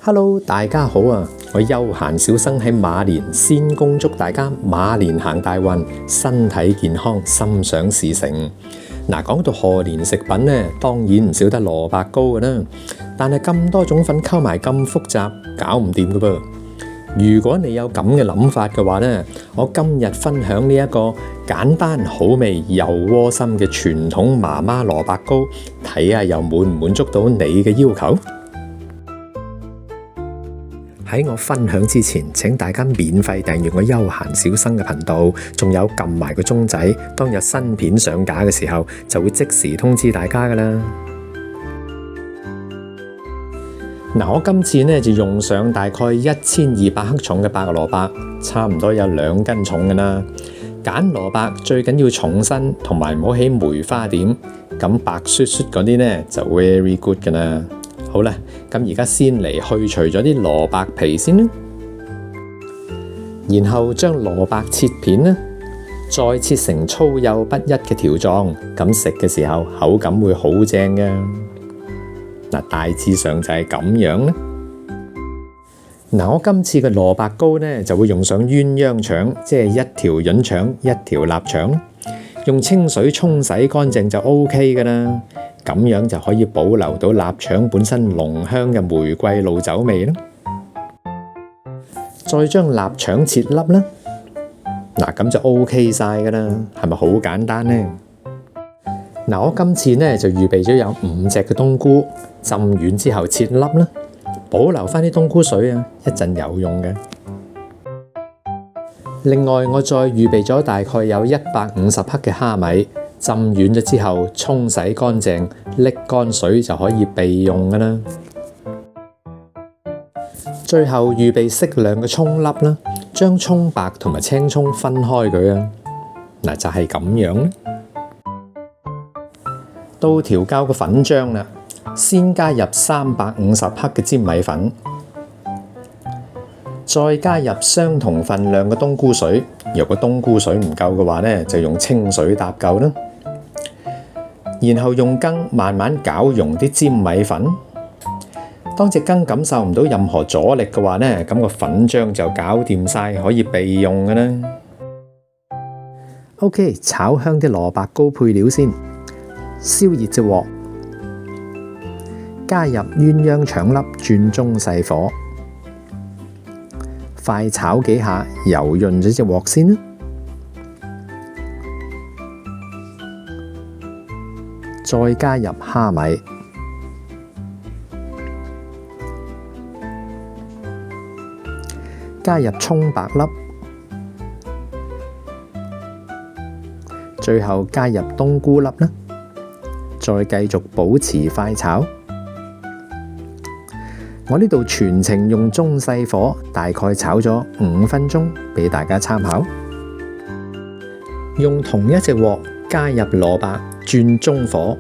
Hello， 大家好啊！我休閒小生喺馬年先恭祝大家馬年行大運，身體健康，心想事成。嗱，講到賀年食品呢，當然唔少得蘿蔔糕㗎啦。但係咁多種粉溝埋咁複雜，搞唔掂㗎噃。如果你有咁嘅諗法嘅話呢，我今日分享呢一個簡單好味又窩心嘅傳統媽媽蘿蔔糕，睇下又滿唔滿足到你嘅要求？喺我分享之前，請大家免費訂閱我休閒小生嘅頻道，仲有撳埋個鐘仔，當有新片上架嘅時候，就會即時通知大家㗎喇。嗱，我今次呢就用上大概1200克重嘅白蘿蔔，差唔多有2斤重㗎喇。揀蘿蔔最緊要重身，同埋唔好起梅花點，咁白雪雪嗰啲呢就 very good 㗎喇。好啦，咁而家先嚟去除咗啲蘿蔔皮先啦，然後將蘿蔔切片啦，再切成粗幼不一嘅條狀，咁食嘅時候口感會好正嘅。嗱，大致上就係咁樣啦。嗱，我今次嘅蘿蔔糕呢就會用上鴛鴦腸，即係一條潤腸一條臘腸，用清水沖洗乾淨就 OK 噶啦。咁樣就可以保留到臘腸本身濃香嘅玫瑰露酒味啦。再將臘腸切粒啦，嗱，咁就 OK 晒噶啦，係咪好簡單呢？嗱，我今次呢就預備咗有5隻嘅冬菇，浸軟之後切粒啦，保留翻啲冬菇水啊，一陣有用嘅。另外，我再預備咗大概有150克嘅蝦米。浸軟咗之後，沖洗乾淨，瀝乾水就可以備用㗎啦。最後預備適量嘅蔥粒啦，將蔥白同埋青蔥分開佢啊。嗱，就係咁樣啦。到調校個粉漿啦，先加入350克嘅粘米粉，再加入相同份量嘅冬菇水。如果冬菇水唔夠嘅話呢，就用清水搭夠啦。然後用羹慢慢攪溶啲粘米粉。當隻羹感受唔到任何阻力嘅話呢，咁個粉漿就搞掂晒，可以備用嘅啦。OK， 炒香啲蘿蔔糕配料先，燒熱隻鑊，加入鴛鴦腸粒，轉中細火，快炒幾下，油潤咗隻鑊先啦。再加入蝦米，加入蔥白粒，最後加入冬菇粒啦，再繼續保持快炒。我呢度全程用中細火，大概炒咗5分鐘，俾大家參考。用同一隻鑊加入蘿蔔，轉中火，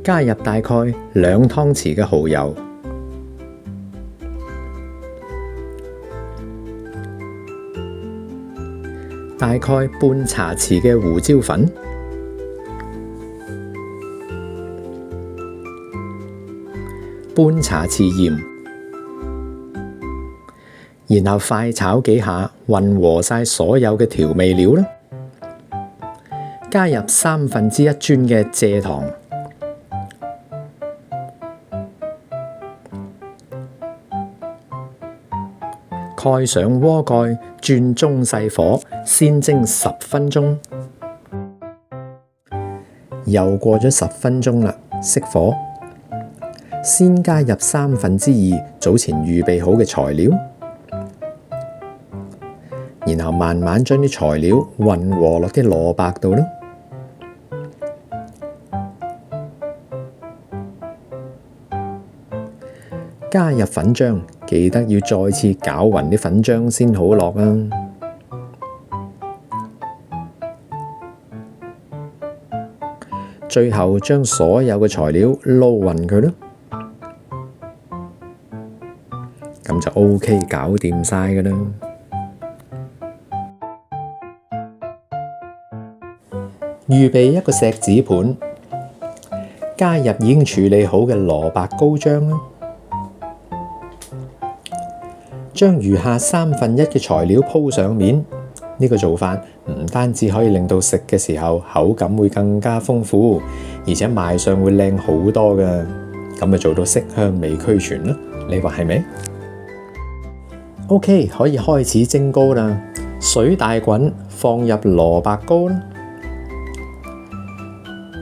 加入大概2湯匙嘅蠔油，大概半茶匙嘅胡椒粉，半茶匙鹽。然後快炒幾下，混和晒所有嘅調味料啦。加入1/3樽嘅蔗糖，蓋上鍋蓋，轉中細火，先蒸10分鐘。又過咗10分鐘啦，熄火，先加入2/3早前預備好嘅材料。然後慢慢將啲材料混和落啲蘿蔔度啦，加入粉漿，記得要再次攪勻啲粉漿先好落啊。最後將所有嘅材料撈勻佢啦，咁就 OK，搞掂晒㗎啦。預備一個錫紙盤，加入已經處理好嘅蘿蔔糕漿啦，將餘下1/3嘅材料鋪上面。呢個做法唔單止可以令到食嘅時候口感會更加豐富，而且賣相會靚好多㗎。咁咪做到色香味俱全啦，你話係咪？OK， 可以開始蒸糕啦。水大滾，放入蘿蔔糕啦，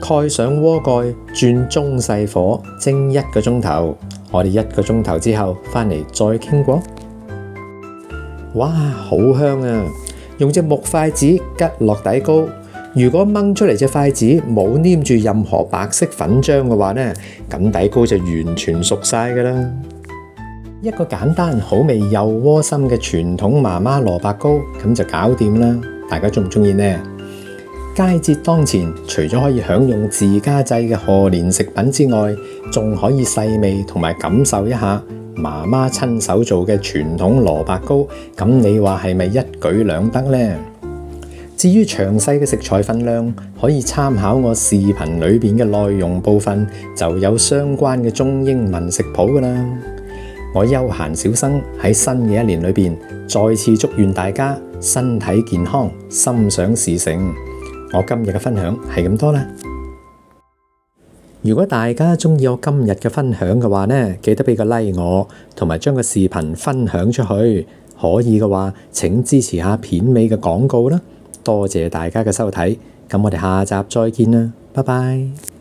蓋上鍋蓋，轉中細火蒸1個鐘頭。我哋1個鐘頭之後返嚟再傾過。哇，好香啊！用隻木筷子拮落底糕，如果掹出嚟隻筷子冇黏住任何白色粉漿嘅話呢，咁底糕就完全熟晒㗎啦。一個簡單好味又窩心嘅傳統媽媽蘿蔔糕，咁就搞掂啦。大家鍾唔鍾意呢？佳節當前，除咗可以享用自家製嘅賀年食品之外，仲可以細味同埋感受一下媽媽親手做嘅傳統蘿蔔糕，咁你話係咪一舉兩得呢？至於詳細嘅食材分量，可以參考我視頻裏邊嘅內容部分，就有相關嘅中英文食譜㗎啦。我休閒小生喺新嘅一年裏邊，再次祝願大家身體健康，心想事成。我今日嘅分享係咁多啦。如果大家鍾意我今日嘅分享嘅話呢，記得俾個 like 我，同埋將個視頻分享出去。可以嘅話，請支持下片尾嘅廣告啦。多謝大家嘅收睇，咁我哋下集再見啦，拜拜。